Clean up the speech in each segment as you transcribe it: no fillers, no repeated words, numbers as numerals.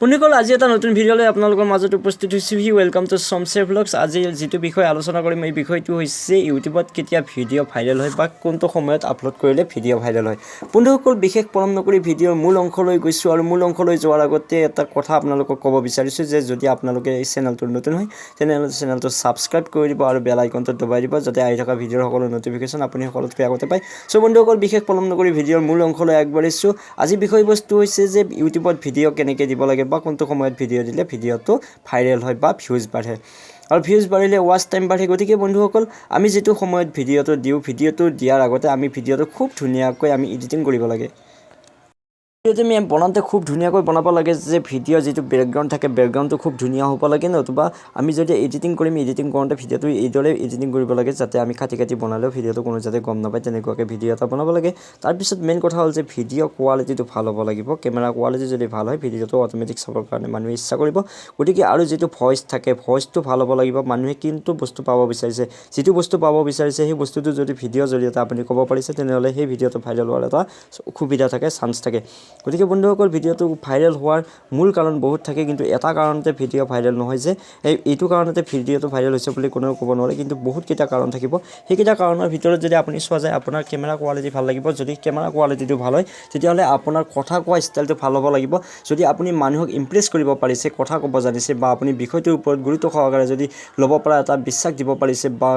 পুনিকল আজি এটা নতুন ভিডিঅ'লৈ আপোনালোকৰ মাজত উপস্থিত হৈছোঁ। Welcome to samser vlogs। আজি যিটো বিষয় আলোচনা কৰিম এই বিষয়টো হৈছে ইউটিউবত কেতিয়া ভিডিঅ' ভাইৰেল হয় বা কোনটো সময়ত আপলোড কৰিলে ভিডিঅ' ভাইৰেল হয়। বন্ধুসকল, বিশেষ পলম নকৰি ভিডিঅ'ৰ মূল অংশলৈ গৈছোঁ আৰু মূল অংশলৈ যোৱাৰ আগতে এটা কথা আপোনালোকক ক'ব বিচাৰিছোঁ যে যদি আপোনালোকে এই চেনেলটোৰ নতুন হয় তেনেহ'লে চেনেলটো ছাবস্ক্ৰাইব কৰি দিব আৰু বেল আইকনটো দবাই দিব যাতে আহি থকা ভিডিঅ'ৰ সকলো নটিফিকেশ্যন আপুনি সকলোতকৈ আগতে পায়। চ' বন্ধুসকল, বিশেষ পলম নকৰি ভিডিঅ'ৰ মূল অংশলৈ আগবাঢ়িছোঁ। আজি বিষয়বস্তু হৈছে যে ইউটিউবত ভিডিঅ' কেনেকৈ দিব লাগে বা কোনটো সময়ত ভিডিঅ' দিলে ভিডিঅ'টো ভাইৰেল হয় বা ভিউজ বাঢ়ে আৰু ভিউজ বাঢ়িলে ৱাচ টাইম বাঢ়ে। গতিকে বন্ধুসকল, আমি যিটো সময়ত ভিডিঅ'টো দিওঁ ভিডিঅ'টো দিয়াৰ আগতে আমি ভিডিঅ'টো খুব ধুনীয়াকৈ আমি এডিটিং কৰিব লাগে। ভিডিঅ'টো আমি বনাওঁতে খুব ধুনীয়াকৈ বনাব লাগে যে ভিডিঅ' যিটো বেকগ্ৰাউণ্ড থাকে বেকগ্ৰাউণ্ডটো খুব ধুনীয়া হ'ব লাগে, নতুবা আমি যদি এডিটিং কৰিম এডিটিং কৰোঁতে ভিডিঅ'টো এইদৰে এডিটিং কৰিব লাগে যাতে আমি কাটি বনালেও ভিডিঅ'টো কোনো যাতে গম নাপায় তেনেকুৱাকৈ ভিডিঅ' এটা বনাব লাগে। তাৰপিছত মেইন কথা হ'ল যে ভিডিঅ' কোৱালিটিটো ভাল হ'ব লাগিব। কেমেৰা কোৱালিটি যদি ভাল হয় ভিডিঅ'টো অট'মেটিক চাবৰ কাৰণে মানুহে ইচ্ছা কৰিব। গতিকে আৰু যিটো ভইচ থাকে ভইচটো ভাল হ'ব লাগিব। মানুহে কিন্তু বস্তু পাব বিচাৰিছে, যিটো বস্তু পাব বিচাৰিছে সেই বস্তুটো যদি ভিডিঅ'ৰ জৰিয়তে আপুনি ক'ব পাৰিছে তেনেহ'লে সেই ভিডিঅ'টো ভাইৰেল হোৱাৰ এটা সুবিধা থাকে, চান্স থাকে। গতিকে বন্ধুসকল, ভিডিঅ'টো ভাইৰেল হোৱাৰ মূল কাৰণ বহুত থাকে, কিন্তু এটা কাৰণতে ভিডিঅ' ভাইৰেল নহয় যে এইটো কাৰণতে ভিডিঅ'টো ভাইৰেল হৈছে বুলি কোনেও ক'ব নোৱাৰে, কিন্তু বহুতকেইটা কাৰণ থাকিব। সেইকেইটা কাৰণৰ ভিতৰত যদি আপুনি চোৱা যায় আপোনাৰ কেমেৰা কোৱালিটি ভাল লাগিব। যদি কেমেৰা কোৱালিটিটো ভাল হয় তেতিয়াহ'লে আপোনাৰ কথা কোৱা ষ্টাইলটো ভাল হ'ব লাগিব। যদি আপুনি মানুহক ইমপ্ৰেছ কৰিব পাৰিছে, কথা ক'ব জানিছে বা আপুনি বিষয়টোৰ ওপৰত গুৰুত্ব সহকাৰে যদি ল'ব পৰা এটা বিশ্বাস দিব পাৰিছে বা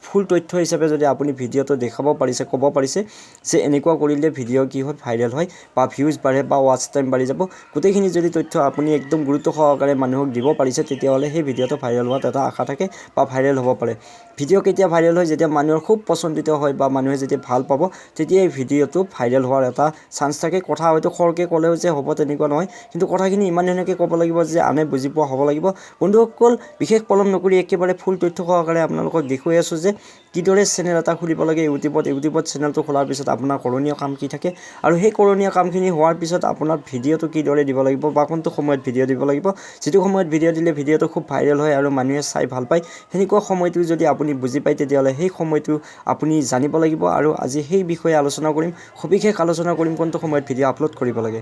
ফুল তথ্য হিচাপে যদি আপুনি ভিডিঅ'টো দেখাব পাৰিছে, ক'ব পাৰিছে যে এনেকুৱা কৰিলে ভিডিঅ' কি হয় ভাইৰেল হয় বা ভিউজ বাঢ়ে বা ৱাচ টাইম বাঢ়ি যাব, গোটেইখিনি যদি তথ্য আপুনি একদম গুৰুত্ব সহকাৰে মানুহক দিব পাৰিছে তেতিয়াহ'লে সেই ভিডিঅ'টো ভাইৰেল হোৱাত এটা আশা থাকে বা ভাইৰেল হ'ব পাৰে। ভিডিঅ' কেতিয়া ভাইৰেল হয়? যেতিয়া মানুহৰ খুব পচন্দিত হয় বা মানুহে যেতিয়া ভাল পাব তেতিয়া এই ভিডিঅ'টো ভাইৰেল হোৱাৰ এটা চান্স থাকে। কথা হয়তো খৰকৈ ক'লেও যে হ'ব তেনেকুৱা নহয়, কিন্তু কথাখিনি ইমান ধুনীয়াকৈ ক'ব লাগিব যে আনে বুজি পোৱা হ'ব লাগিব। বন্ধুসকল, বিশেষ পলম নকৰি একেবাৰে ফুল তথ্য সহকাৰে আপোনালোকক দেখুৱাই আছোঁ যে কিদৰে চেনেল এটা খুলিব লাগে ইউটিউবত চেনেলটো খোলাৰ পিছত আপোনাৰ কৰণীয় কাম কি থাকে আৰু সেই কৰণীয় কামখিনি হোৱাৰ পিছত আপোনাৰ ভিডিঅ'টো কিদৰে দিব লাগিব বা কোনটো সময়ত ভিডিঅ' দিব লাগিব। যিটো সময়ত ভিডিঅ' দিলে ভিডিঅ'টো খুব ভাইৰেল হয় আৰু মানুহে চাই ভাল পায়, সেনেকুৱা সময়টো যদি আপুনি বুজি পায় তেতিয়াহ'লে সেই সময়টো আপুনি জানিব লাগিব। আৰু আজি সেই বিষয়ে আলোচনা কৰিম, সবিশেষ আলোচনা কৰিম কোনটো সময়ত ভিডিঅ' আপলোড কৰিব লাগে।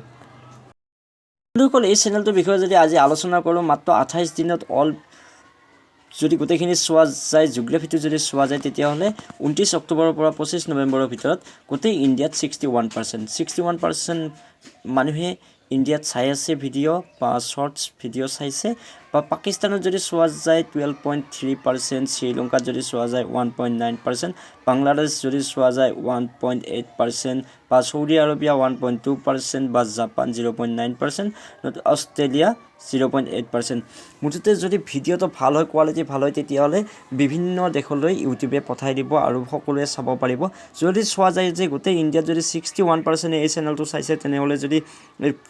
বন্ধুসকল, এই চেনেলটোৰ বিষয়ে যদি আজি আলোচনা কৰোঁ, মাত্ৰ 28 দিনত যদি গোটেইখিনি চোৱা যায়, জিঅ'গ্ৰাফিটো যদি চোৱা যায় তেতিয়াহ'লে 29 অক্টোবৰৰ পৰা 25 নৱেম্বৰৰ ভিতৰত গোটেই ইণ্ডিয়াত 61% মানুহে ইণ্ডিয়াত চাই আছে ভিডিঅ' বা শ্বৰ্টছ ভিডিঅ' চাইছে। বা পাকিস্তানত যদি চোৱা যায় 12.3%, শ্ৰীলংকাত যদি চোৱা যায় 1.9%, বাংলাদেশ যদি চোৱা যায় 1.8%, বা চৌদি আৰবিয়া 1.2%, বা জাপান 0.9%, অষ্ট্ৰেলিয়া 0.8%। মুঠতে যদি ভিডিঅ'টো ভাল হয়, কোৱালিটি ভাল হয় তেতিয়াহ'লে বিভিন্ন দেশলৈ ইউটিউবে পঠাই দিব আৰু সকলোৱে চাব পাৰিব। যদি চোৱা যায় যে গোটেই ইণ্ডিয়াত যদি 61% এই চেনেলটো চাইছে তেনেহ'লে যদি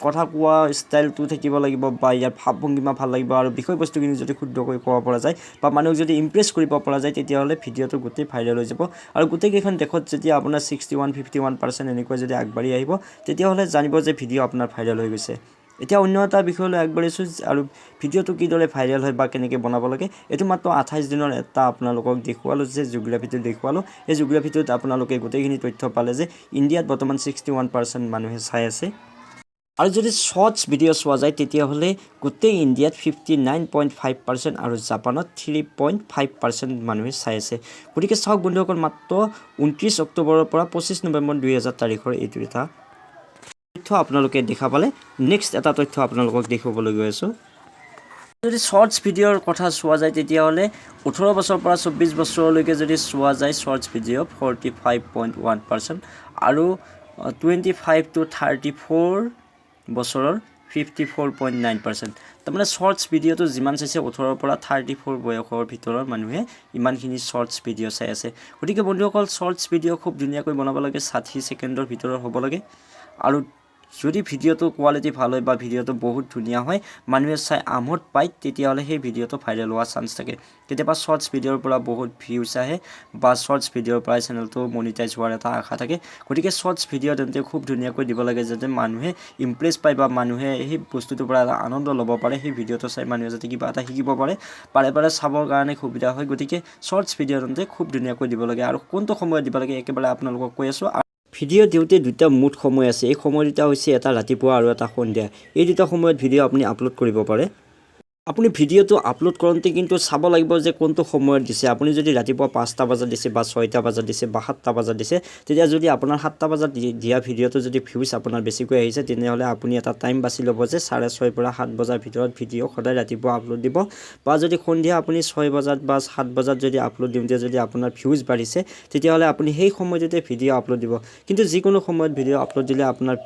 কথা কোৱা ষ্টাইলটো থাকিব লাগিব বা ইয়াৰ ভাৱভংগিমা ভাল লাগিব আৰু বিষয়বস্তুখিনি যদি শুদ্ধকৈ ক'ব পৰা যায় বা মানুহক যদি ইমপ্ৰেছ কৰিব পৰা যায় তেতিয়াহ'লে ভিডিঅ'টো গোটেই ভাইৰেল হৈ যাব। আৰু গোটেইকেইখন দেশত যেতিয়া আপোনাৰ 61-51% এনেকৈ যদি আগবাঢ়ি আহিব তেতিয়াহ'লে জানিব যে ভিডিঅ' আপোনাৰ ভাইৰেল হৈ গৈছে। এতিয়া অন্য এটা বিষয়লৈ আগবাঢ়িছোঁ আৰু ভিডিঅ'টো কিদৰে ভাইৰেল হয় বা কেনেকৈ বনাব লাগে। এইটো মাত্ৰ 28 দিনৰ এটা আপোনালোকক দেখুৱালোঁ যে জিঅ'গ্ৰাফিটো দেখুৱালোঁ। এই জিঅ'গ্ৰাফিটোত আপোনালোকে গোটেইখিনি তথ্য পালে যে ইণ্ডিয়াত বৰ্তমান 61% মানুহে চাই আছে। আৰু যদি শ্বৰ্টছ ভিডিঅ' চোৱা যায় তেতিয়াহ'লে গোটেই ইণ্ডিয়াত 59.5% আৰু জাপানত 3.5% মানুহে চাই আছে। গতিকে চাওক বন্ধুসকল, মাত্ৰ 29 অক্টোবৰৰ পৰা 25 নৱেম্বৰ 2000 তাৰিখৰ এইটো এটা তথ্য আপোনালোকে দেখা পালে। নেক্সট এটা তথ্য আপোনালোকক দেখুৱাবলৈ গৈ আছোঁ। যদি শ্বৰ্টছ ভিডিঅ'ৰ কথা চোৱা যায় তেতিয়াহ'লে 18 বছৰৰ পৰা 24 বছৰলৈকে যদি চোৱা যায় শ্বৰ্টছ ভিডিঅ' 45.1% আৰু 25 to 34 বছৰৰ 54.9%। তাৰমানে শ্বৰ্টছ ভিডিঅ'টো যিমান চাইছে 18 পৰা 34 বয়সৰ ভিতৰৰ মানুহে ইমানখিনি শ্বৰ্টছ ভিডিঅ' চাই আছে। গতিকে বন্ধুসকল, শ্বৰ্টছ ভিডিঅ' খুব ধুনীয়াকৈ বনাব লাগে, 60 ছেকেণ্ডৰ ভিতৰত হ'ব লাগে। আৰু যদি ভিডিঅ'টো কোৱালিটি ভাল হয় বা ভিডিঅ'টো বহুত ধুনীয়া হয়, মানুহে চাই আমোদ পায় তেতিয়াহ'লে সেই ভিডিঅ'টো ভাইৰেল হোৱাৰ চান্স থাকে। কেতিয়াবা শ্বৰ্টছ ভিডিঅ'ৰ পৰা বহুত ভিউজ আহে বা শ্বৰ্টছ ভিডিঅ'ৰ পৰাই চেনেলটো মনিটাইজ হোৱাৰ এটা আশা থাকে। গতিকে শ্বৰ্টছ ভিডিঅ' তেন্তে খুব ধুনীয়াকৈ দিব লাগে যাতে মানুহে ইমপ্ৰেছ পায় বা মানুহে সেই বস্তুটোৰ পৰা এটা আনন্দ ল'ব পাৰে। সেই ভিডিঅ'টো চাই মানুহে যাতে কিবা এটা শিকিব পাৰে, বাৰে চাবৰ কাৰণে সুবিধা হয়। গতিকে শ্বৰ্টছ ভিডিঅ' তেন্তে খুব ধুনীয়াকৈ দিব লাগে আৰু কোনটো সময়ত দিব লাগে একেবাৰে আপোনালোকক কৈ আছোঁ। ভিডিঅ' দিওঁতে দুটা মুঠ সময় আছে। এই সময় দুটা হৈছে এটা ৰাতিপুৱা আৰু এটা সন্ধিয়া। এই দুটা সময়ত ভিডিঅ' আপুনি আপলোড কৰিব পাৰে। আপুনি ভিডিঅ'টো আপলোড কৰোঁতে কিন্তু চাব লাগিব যে কোনটো সময়ত দিছে। আপুনি যদি ৰাতিপুৱা 5টা বজাত দিছে বা 6টা বজাত দিছে বা 7টা বজাত দিছে, তেতিয়া যদি আপোনাৰ 7টা বজাত দিয়া ভিডিঅ'টো যদি ভিউজ আপোনাৰ বেছিকৈ আহিছে, তেনেহ'লে আপুনি এটা টাইম বাছি ল'ব যে 6:30 পৰা 7 বজাৰ ভিতৰত ভিডিঅ' সদায় ৰাতিপুৱা আপলোড দিব। বা যদি সন্ধিয়া আপুনি 6 বজাত বা 7 বজাত যদি আপলোড দিওঁতে যদি আপোনাৰ ভিউজ বাঢ়িছে, তেতিয়াহ'লে আপুনি সেই সময়টোতে ভিডিঅ' আপলোড দিব। কিন্তু যিকোনো সময়ত ভিডিঅ' আপলোড দিলে আপোনাৰ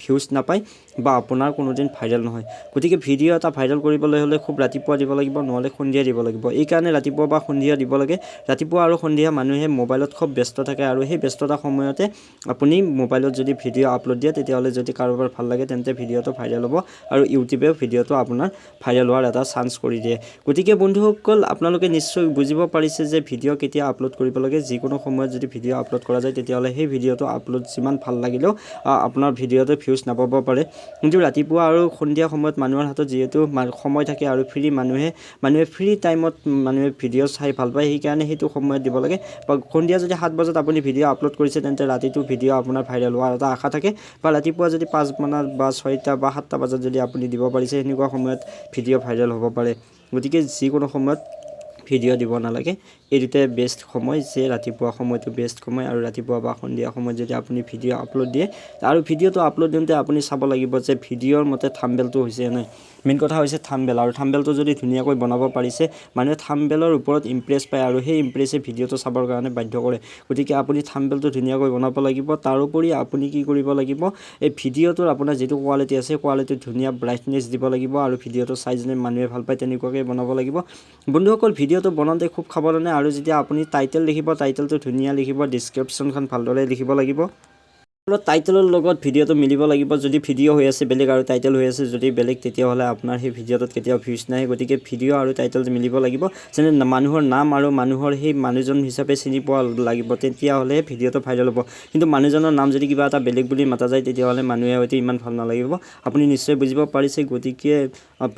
ভিউজ নাপায় বা আপোনাৰ কোনোদিন ভাইৰেল নহয়। গতিকে ভিডিঅ' এটা ভাইৰেল কৰিবলৈ হ'লে খুব ৰাতিপুৱা দিব লাগিব, নহ'লে সন্ধিয়া দিব লাগিব। এইকাৰণে ৰাতিপুৱা বা সন্ধিয়া দিব লাগে। ৰাতিপুৱা আৰু সন্ধিয়া মানুহে মোবাইলত খুব ব্যস্ত থাকে আৰু সেই ব্যস্ততা সময়তে আপুনি মোবাইলত যদি ভিডিঅ' আপলোড দিয়ে, তেতিয়াহ'লে যদি কাৰোবাৰ ভাল লাগে তেন্তে ভিডিঅ'টো ভাইৰেল হ'ব আৰু ইউটিউবেও ভিডিঅ'টো আপোনাৰ ভাইৰেল হোৱাৰ এটা চান্স কৰি দিয়ে। গতিকে বন্ধুসকল, আপোনালোকে নিশ্চয় বুজিব পাৰিছে যে ভিডিঅ' কেতিয়া আপলোড কৰিব লাগে। যিকোনো সময়ত যদি ভিডিঅ' আপলোড কৰা যায়, তেতিয়াহ'লে সেই ভিডিঅ'টো আপলোড যিমান ভাল লাগিলেও আপোনাৰ ভিডিঅ'টো ভিউজ নাপাব পাৰে। কিন্তু ৰাতিপুৱা আৰু সন্ধিয়া সময়ত মানুহৰ হাতত যিহেতু সময় থাকে আৰু মানুহে ফ্ৰী টাইমত মানুহে ভিডিঅ' চাই ভাল পায়, সেইকাৰণে সেইটো সময়ত দিব লাগে। বা সন্ধিয়া যদি 7 বজাত আপুনি ভিডিঅ' আপলোড কৰিছে, তেন্তে ৰাতিটো ভিডিঅ' আপোনাৰ ভাইৰেল হোৱাৰ এটা আশা থাকে। বা ৰাতিপুৱা যদি 5 মানত বা 6টা বা 7টা বজাত যদি আপুনি দিব পাৰিছে, সেনেকুৱা সময়ত ভিডিঅ' ভাইৰেল হ'ব পাৰে। গতিকে যিকোনো সময়ত ভিডিঅ' দিব নালাগে। এই দুটাই বেষ্ট সময়, যে ৰাতিপুৱা সময়টো বেষ্ট সময় আৰু ৰাতিপুৱা বা সন্ধিয়া সময়ত যদি আপুনি ভিডিঅ' আপলোড দিয়ে। আৰু ভিডিঅ'টো আপলোড দিওঁতে আপুনি চাব লাগিব যে ভিডিঅ'ৰ মতে থাম্বনেইলটো হৈছে নাই। মেইন কথা হৈছে থাম্বনেইল, আৰু থাম্বনেইলটো যদি ধুনীয়াকৈ বনাব পাৰিছে, মানুহে থাম্বনেইলৰ ওপৰত ইমপ্ৰেছ পায় আৰু সেই ইমপ্ৰেছে ভিডিঅ'টো চাবৰ কাৰণে বাধ্য কৰে। গতিকে আপুনি থাম্বনেইলটো ধুনীয়াকৈ বনাব লাগিব। তাৰোপৰি আপুনি কি কৰিব লাগিব, এই ভিডিঅ'টোৰ আপোনাৰ যিটো কোৱালিটি আছে, কোৱালিটিত ধুনীয়া ব্ৰাইটনেছ দিব লাগিব আৰু ভিডিঅ'টো চাই যেনে মানুহে ভাল পায় তেনেকুৱাকৈ বনাব লাগিব। বন্ধুসকল, ভিডিঅ'টো বনাওঁতে খুব সাৱধানে, আৰু যেতিয়া আপুনি টাইটেল লিখিব, টাইটেলটো ধুনীয়া লিখিব, ডিছক্ৰিপশ্যনখন ভালদৰে লিখিব লাগিব। টাইটেলৰ লগত ভিডিঅ'টো মিলিব লাগিব। যদি ভিডিঅ' হৈ আছে বেলেগ আৰু টাইটেল হৈ আছে যদি বেলেগ, তেতিয়াহ'লে আপোনাৰ সেই ভিডিঅ'টোত কেতিয়াও ভিউজ নাহে। গতিকে ভিডিঅ' আৰু টাইটেলটো মিলিব লাগিব। যেনে মানুহৰ নাম আৰু মানুহৰ সেই মানুহজন হিচাপে চিনি পোৱা লাগিব, তেতিয়াহ'লে ভিডিঅ'টো ভাইৰেল হ'ব। কিন্তু মানুহজনৰ নাম যদি কিবা এটা বেলেগ বুলি মাতা যায়, তেতিয়াহ'লে মানুহে হয়তো ইমান ভাল নালাগিব। আপুনি নিশ্চয় বুজিব পাৰিছে। গতিকে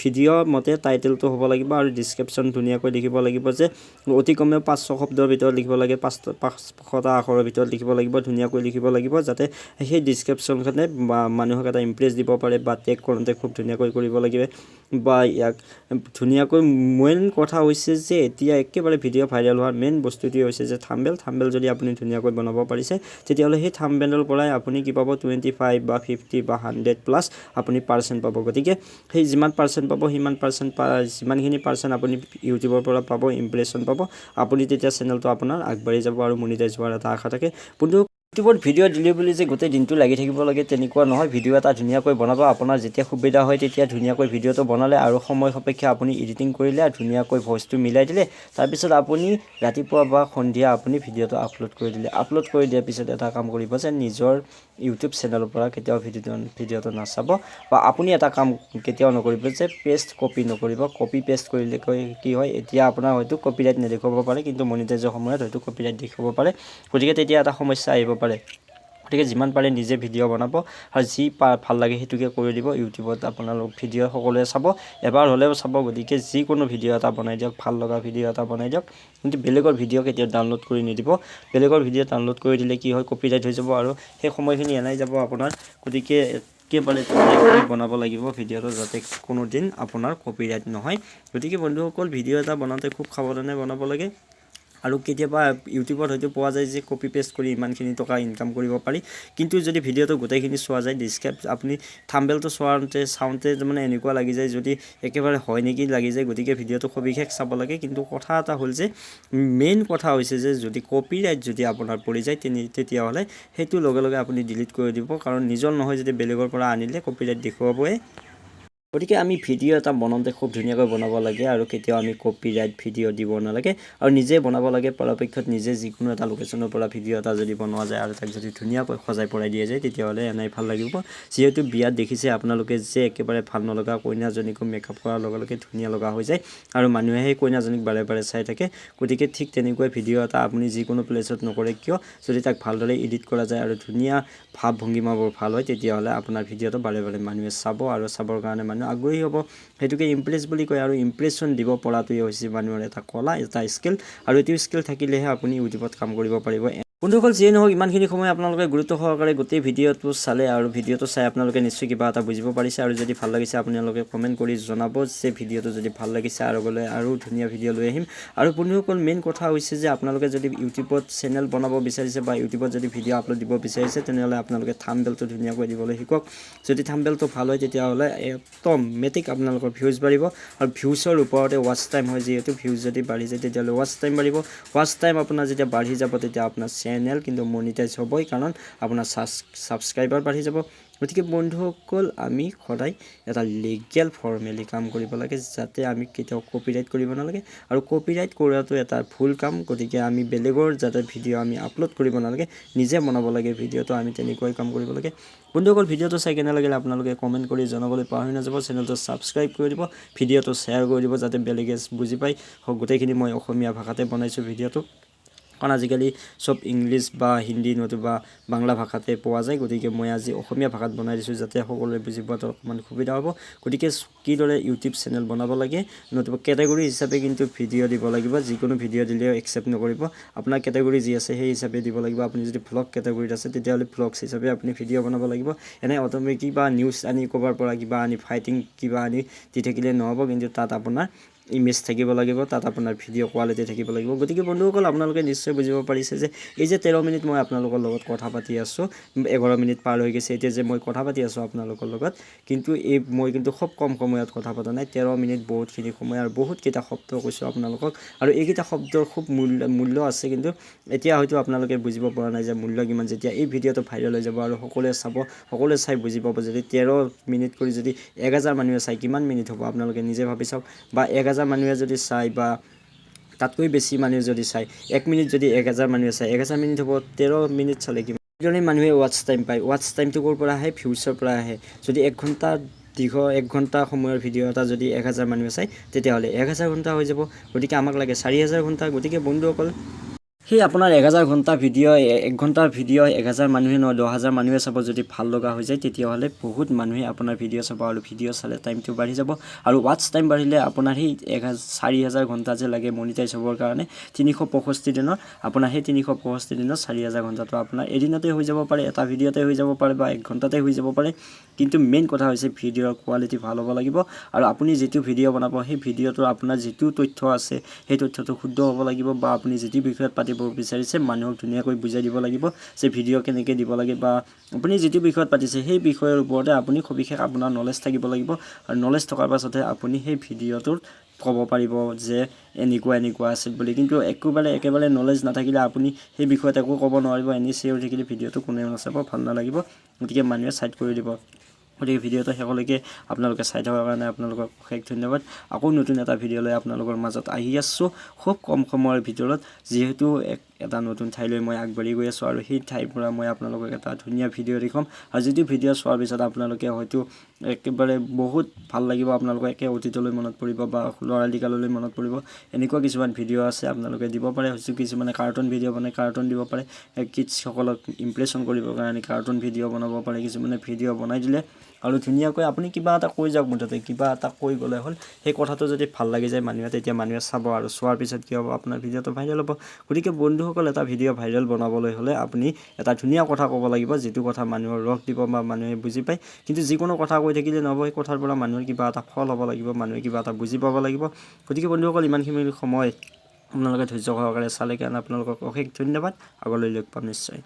ভিডিঅ' মতে টাইটেলটো হ'ব লাগিব আৰু ডিছক্ৰিপশ্যন ধুনীয়াকৈ লিখিব লাগিব, যে অতি কমেও 500 শব্দৰ ভিতৰত লিখিব লাগে, 500টা আখৰৰ ভিতৰত লিখিব লাগিব, ধুনীয়াকৈ লিখিব লাগিব, যাতে সেই ডিছক্ৰিপশ্যনখনে মানুহক এটা ইমপ্ৰেছ দিব পাৰে। বা টেগ কৰোঁতে খুব ধুনীয়াকৈ কৰিব লাগিব। বা ইয়াক ধুনীয়াকৈ মেইন কথা হৈছে যে এতিয়া একেবাৰে ভিডিঅ' ভাইৰেল হোৱাৰ মেইন বস্তুটোৱে হৈছে যে থাম্বনেইল যদি আপুনি ধুনীয়াকৈ বনাব পাৰিছে, তেতিয়াহ'লে সেই থাম্বনেইলৰ পৰাই আপুনি কি পাব, 25 বা 50 বা 100+ আপুনি পাৰ্চেণ্ট পাব। গতিকে সেই যিমান পাৰ্চেণ্ট পাব, সিমান যিমানখিনি পাৰ্চেণ্ট আপুনি ইউটিউবৰ পৰা পাব, ইমপ্ৰেশ্যন পাব, আপুনি তেতিয়া চেনেলটো আপোনাৰ আগবাঢ়ি যাব আৰু মনিটাইজ হোৱাৰ এটা আশা থাকে। কিন্তু ইউটিউবত ভিডিঅ' দিলে বুলি যে গোটেই দিনটো লাগি থাকিব লাগে তেনেকুৱা নহয়। ভিডিঅ' এটা ধুনীয়াকৈ বনাব, আপোনাৰ যেতিয়া সুবিধা হয় তেতিয়া ধুনীয়াকৈ ভিডিঅ'টো বনালে আৰু সময় সাপেক্ষে আপুনি এডিটিং কৰিলে, ধুনীয়াকৈ ভইচটো মিলাই দিলে, তাৰপিছত আপুনি ৰাতিপুৱা বা সন্ধিয়া আপুনি ভিডিঅ'টো আপলোড কৰি দিলে। আপলোড কৰি দিয়াৰ পিছত এটা কাম কৰিব, যে নিজৰ ইউটিউব চেনেলৰ পৰা কেতিয়াও ভিডিঅ'টো নাচাব। বা আপুনি এটা কাম কেতিয়াও নকৰিব, যে পেষ্ট কপি নকৰিব। কপি পেষ্ট কৰিলে কি হয়, এতিয়া আপোনাৰ হয়তো কপিৰাইট নেদেখাব পাৰে, কিন্তু মনিটাইজৰ সময়ত হয়তো কপিৰাইট দেখাব পাৰে। গতিকে তেতিয়া এটা সমস্যা আহিব পাৰে। গতিকে যিমান পাৰে নিজে ভিডিঅ' বনাব আৰু যি ভাল লাগে সেইটোকে কৰি দিব। ইউটিউবত আপোনালোক ভিডিঅ' সকলোৱে চাব, এবাৰ হ'লেও চাব। গতিকে যিকোনো ভিডিঅ' এটা বনাই দিয়ক, ভাল লগা ভিডিঅ' এটা বনাই দিয়ক। কিন্তু বেলেগৰ ভিডিঅ' কেতিয়াও ডাউনলোড কৰি নিদিব। বেলেগৰ ভিডিঅ' ডাউনলোড কৰি দিলে কি হয়, কপিৰাইট হৈ যাব আৰু সেই সময়খিনি এনাই যাব আপোনাৰ। গতিকে একেবাৰে বনাব লাগিব ভিডিঅ'টো, যাতে কোনো দিন আপোনাৰ কপিৰাইট নহয়। গতিকে বন্ধুসকল, ভিডিঅ' এটা বনাওঁতে খুব সাৱধানে বনাব লাগে। আৰু কেতিয়াবা ইউটিউবত হয়তো পোৱা যায় যে কপি পেষ্ট কৰি ইমানখিনি টকা ইনকাম কৰিব পাৰি। কিন্তু যদি ভিডিঅ'টো গোটেইখিনি চোৱা যায়, আপুনি থাম্বনেইলটো চাওঁতে মানে এনেকুৱা লাগি যায়, যদি একেবাৰে হয় নেকি লাগি যায়। গতিকে ভিডিঅ'টো সবিশেষ চাব লাগে। কিন্তু কথা এটা হ'ল যে মেইন কথা হৈছে যে যদি কপিৰাইট যদি আপোনাৰ পৰি যায়, তেতিয়াহ'লে সেইটো লগে লগে আপুনি ডিলিট কৰি দিব। কাৰণ নিজৰ নহয় যদি বেলেগৰ পৰা আনিলে কপিৰাইট দেখুৱাবই। গতিকে আমি ভিডিঅ' এটা বনাওঁতে খুব ধুনীয়াকৈ বনাব লাগে আৰু কেতিয়াও আমি কপিৰাইট ভিডিঅ' দিব নালাগে। আৰু নিজে বনাব লাগে। পৰাপক্ষত নিজে যিকোনো এটা লোকেশ্যনৰ পৰা ভিডিঅ' এটা যদি বনোৱা যায় আৰু তাক যদি ধুনীয়াকৈ সজাই পৰাই দিয়া যায়, তেতিয়াহ'লে এনেই ভাল লাগিব। যিহেতু বিয়াত দেখিছে আপোনালোকে যে একেবাৰে ভাল নলগা কইনাজনীকো মেকআপ কৰাৰ লগে লগে ধুনীয়া লগা হৈ যায় আৰু মানুহে সেই কইনাজনীক বাৰে বাৰে চাই থাকে। গতিকে ঠিক তেনেকৈ ভিডিঅ' এটা আপুনি যিকোনো প্লেচত নকৰে কিয়, যদি তাক ভালদৰে এডিট কৰা যায় আৰু ধুনীয়া ভাৱ ভংগীমাবোৰ ভাল হয়, তেতিয়াহ'লে আপোনাৰ ভিডিঅ'টো বাৰে বাৰে মানুহে চাব আৰু চাবৰ কাৰণে মানুহ আগ্ৰহী হ'ব। সেইটোকে ইমপ্ৰেছ বুলি কয়। আৰু ইমপ্ৰেশ্যন দিব পৰাটোৱে হৈছে মানুহৰ এটা কলা, এটা স্কিল। আৰু এইটো স্কিল থাকিলেহে আপুনি ইউটিউবত কাম কৰিব পাৰিব। বন্ধুসকল যিয়ে নহওক ইমানখিনি সময় আপোনালোকে গুৰুত্ব সহকাৰে গোটেই ভিডিঅ'টো চালে আৰু ভিডিঅ'টো চাই আপোনালোকে নিশ্চয় কিবা এটা বুজিব পাৰিছে আৰু যদি ভাল লাগিছে আপোনালোকে কমেণ্ট কৰি জনাব যে ভিডিঅ'টো যদি ভাল লাগিছে আৰু গ'লে আৰু ধুনীয়া ভিডিঅ' লৈ আহিম আৰু বন্ধুসকল মেইন কথা হৈছে যে আপোনালোকে যদি ইউটিউবত চেনেল বনাব বিচাৰিছে বা ইউটিউবত যদি ভিডিঅ' আপলোড দিব বিচাৰিছে তেনেহ'লে আপোনালোকে থাম্বনেইলটো ধুনীয়াকৈ দিবলৈ শিকক যদি থাম্বনেইলটো ভাল হয় তেতিয়াহ'লে অট'মেটিক আপোনালোকৰ ভিউজ বাঢ়িব আৰু ভিউজৰ ওপৰতে ৱাচ টাইম হয় যিহেতু ভিউজ যদি বাঢ়ি যায় তেতিয়াহ'লে ৱাচ টাইম বাঢ়িব ৱাচ টাইম আপোনাৰ যেতিয়া বাঢ়ি যাব তেতিয়া আপোনাৰ চেনেল কিন্তু মনিটাইজ হ'বই কাৰণ আপোনাৰ ছাবস্ক্ৰাইবাৰ বাঢ়ি যাব গতিকে বন্ধুসকল আমি সদায় এটা লিগেল ফৰ্মেলি কাম কৰিব লাগে যাতে আমি কেতিয়াও কপিৰাইট কৰিব নালাগে আৰু কপিৰাইট কৰাটো এটা ভুল কাম গতিকে আমি বেলেগৰ যাতে ভিডিঅ' আমি আপলোড কৰিব নালাগে নিজে বনাব লাগে ভিডিঅ'টো আমি তেনেকৈ কাম কৰিব লাগে বন্ধুসকল ভিডিঅ'টো চাই কেনে লাগিলে আপোনালোকে কমেণ্ট কৰি জনাবলৈ পাহৰি নাযাব চেনেলটো ছাবস্ক্ৰাইব কৰি দিব ভিডিঅ'টো শ্বেয়াৰ কৰি দিব যাতে বেলেগে বুজি পায় গোটেইখিনি মই অসমীয়া ভাষাতে বনাইছোঁ ভিডিঅ'টো কাৰণ আজিকালি চব ইংলিছ বা হিন্দী নতুবা বাংলা ভাষাতে পোৱা যায় গতিকে মই আজি অসমীয়া ভাষাত বনাই দিছোঁ যাতে সকলোৱে বুজি পোৱাটো অকণমান সুবিধা হ'ব গতিকে কিদৰে ইউটিউব চেনেল বনাব লাগে নতুবা কেটেগৰী হিচাপে কিন্তু ভিডিঅ' দিব লাগিব যিকোনো ভিডিঅ' দিলেও একচেপ্ট নকৰিব আপোনাৰ কেটেগৰী যি আছে সেই হিচাপে দিব লাগিব আপুনি যদি ভ্লগ কেটেগৰীত আছে তেতিয়াহ'লে ভ্লগছ হিচাপে আপুনি ভিডিঅ' বনাব লাগিব এনে অট'মেটিক কিবা নিউজ আনি ক'ৰবাৰ পৰা কিবা আনি ফাইটিং কিবা আনি দি থাকিলে নহ'ব কিন্তু তাত আপোনাৰ ইমেজ থাকিব লাগিব তাত আপোনাৰ ভিডিঅ' কোৱালিটি থাকিব লাগিব গতিকে বন্ধুসকল আপোনালোকে নিশ্চয় বুজিব পাৰিছে যে এই যে 13 মিনিট মই আপোনালোকৰ লগত কথা পাতি আছোঁ 11 মিনিট পাৰ হৈ গৈছে এতিয়া যে মই কথা পাতি আছোঁ আপোনালোকৰ লগত কিন্তু মই কিন্তু খুব কম সময়ত কথা পতা নাই 13 মিনিট বহুতখিনি সময় আৰু বহুতকেইটা শব্দ কৈছোঁ আপোনালোকক আৰু এইকেইটা শব্দৰ খুব মূল্য আছে কিন্তু এতিয়া হয়তো আপোনালোকে বুজিব পৰা নাই যে মূল্য কিমান যেতিয়া এই ভিডিঅ'টো ভাইৰেল হৈ যাব আৰু সকলোৱে চাব সকলোৱে চাই বুজি পাব যদি 13 মিনিট কৰি যদি 1000 মানুহে চাই কিমান মিনিট হ'ব আপোনালোকে নিজে ভাবি চাওক বা 1000 মানুহে যদি চাই বা তাতকৈ বেছি মানুহে যদি চাই 1 মিনিট যদি 1000 মানুহে চাই 1000 মিনিট হ'ব 13 মিনিট চালে কিমান এইদৰে মানুহে ৱাচ টাইম পায় ৱাচ টাইমটো ক'ৰ পৰা আহে ভিউজৰ পৰা আহে যদি 1 ঘণ্টা 1 ঘণ্টা সময়ৰ ভিডিঅ' এটা যদি 1000 মানুহে চাই তেতিয়াহ'লে 1000 ঘণ্টা হৈ যাব গতিকে আমাক লাগে 4000 ঘণ্টা গতিকে বন্ধুসকল সেই আপোনাৰ 1000 ঘণ্টা ভিডিঅ' 1 ঘণ্টাৰ ভিডিঅ' 1000 মানুহে নহয় 10000 মানুহে চাব যদি ভাল লগা হৈ যায় তেতিয়াহ'লে বহুত মানুহে আপোনাৰ ভিডিঅ' চাব আৰু ভিডিঅ' চালে টাইমটো বাঢ়ি যাব আৰু ৱাচ টাইম বাঢ়িলে আপোনাৰ সেই 4000 ঘণ্টা যে লাগে মনিটাইজ হ'বৰ কাৰণে 365 দিনৰ আপোনাৰ সেই 365 দিনত 4000 ঘণ্টাটো আপোনাৰ এদিনতে হৈ যাব পাৰে এটা ভিডিঅ'তে হৈ যাব পাৰে বা 1 ঘণ্টাতে হৈ যাব পাৰে কিন্তু মেইন কথা হৈছে ভিডিঅ'ৰ কোৱালিটি ভাল হ'ব লাগিব আৰু আপুনি যিটো ভিডিঅ' বনাব সেই ভিডিঅ'টো আপোনাৰ যিটো তথ্য আছে সেই তথ্যটো শুদ্ধ হ'ব লাগিব বা আপুনি যিটো বিষয়ত পাতিব বিচাৰিছে মানুহক ধুনীয়াকৈ বুজাই দিব লাগিব যে ভিডিঅ' কেনেকৈ দিব লাগে বা আপুনি যিটো বিষয়ত পাতিছে সেই বিষয়ৰ ওপৰতে আপুনি সবিশেষ আপোনাৰ নলেজ থাকিব লাগিব আৰু নলেজ থকাৰ পাছতহে আপুনি সেই ভিডিঅ'টোত ক'ব পাৰিব যে এনেকুৱা আছিল বুলি কিন্তু একেবাৰে নলেজ নাথাকিলে আপুনি সেই বিষয়ত একো ক'ব নোৱাৰিব এনেই চিঞৰি হৈ থাকিলে ভিডিঅ'টো কোনেও নাচাব ভাল নালাগিব গতিকে মানুহে ছাইড কৰি দিব গতিকে ভিডিঅ'টো শেষলৈকে আপোনালোকে চাই থকাৰ কাৰণে আপোনালোকক অশেষ ধন্যবাদ আকৌ নতুন এটা ভিডিঅ' লৈ আপোনালোকৰ মাজত আহি আছোঁ খুব কম সময়ৰ ভিতৰত যিহেতু এটা নতুন ঠাইলৈ মই আগবাঢ়ি গৈ আছোঁ আৰু সেই ঠাইৰ পৰা মই আপোনালোকক এটা ধুনীয়া ভিডিঅ' দেখুৱাম আৰু যিটো ভিডিঅ' চোৱাৰ পিছত আপোনালোকে হয়তো একেবাৰে বহুত ভাল লাগিব আপোনালোকক একে অতীতলৈ মনত পৰিব বা ল'ৰালি কাললৈ মনত পৰিব এনেকুৱা কিছুমান ভিডিঅ' আছে আপোনালোকে দিব পাৰে হয়তো কিছুমানে কাৰ্টুন ভিডিঅ' বনাই কাৰ্টুন দিব পাৰে কিডছসকলক ইমপ্ৰেছন কৰিবৰ কাৰণে কাৰ্টুন ভিডিঅ' বনাব পাৰে কিছুমানে ভিডিঅ' বনাই দিলে আৰু ধুনীয়াকৈ আপুনি কিবা এটা কৈ যাওক মুঠতে কিবা এটা কৈ গ'লে হ'ল সেই কথাটো যদি ভাল লাগি যায় মানুহে তেতিয়া মানুহে চাব আৰু চোৱাৰ পিছত কি হ'ব আপোনাৰ ভিডিঅ'টো ভাইৰেল হ'ব গতিকে বন্ধুসকল এটা ভিডিঅ' ভাইৰেল বনাবলৈ হ'লে আপুনি এটা ধুনীয়া কথা ক'ব লাগিব যিটো কথা মানুহৰ ৰস দিব বা মানুহে বুজি পায় কিন্তু যিকোনো কথা কৈ থাকিলে নহ'ব সেই কথাৰ পৰা মানুহৰ কিবা এটা ফল হ'ব লাগিব মানুহে কিবা এটা বুজি পাব লাগিব গতিকে বন্ধুসকল ইমানখিনি সময় আপোনালোকে ধৈৰ্য সহকাৰে চালে কাৰণে আপোনালোকক অশেষ ধন্যবাদ আগলৈ লগ পাম নিশ্চয়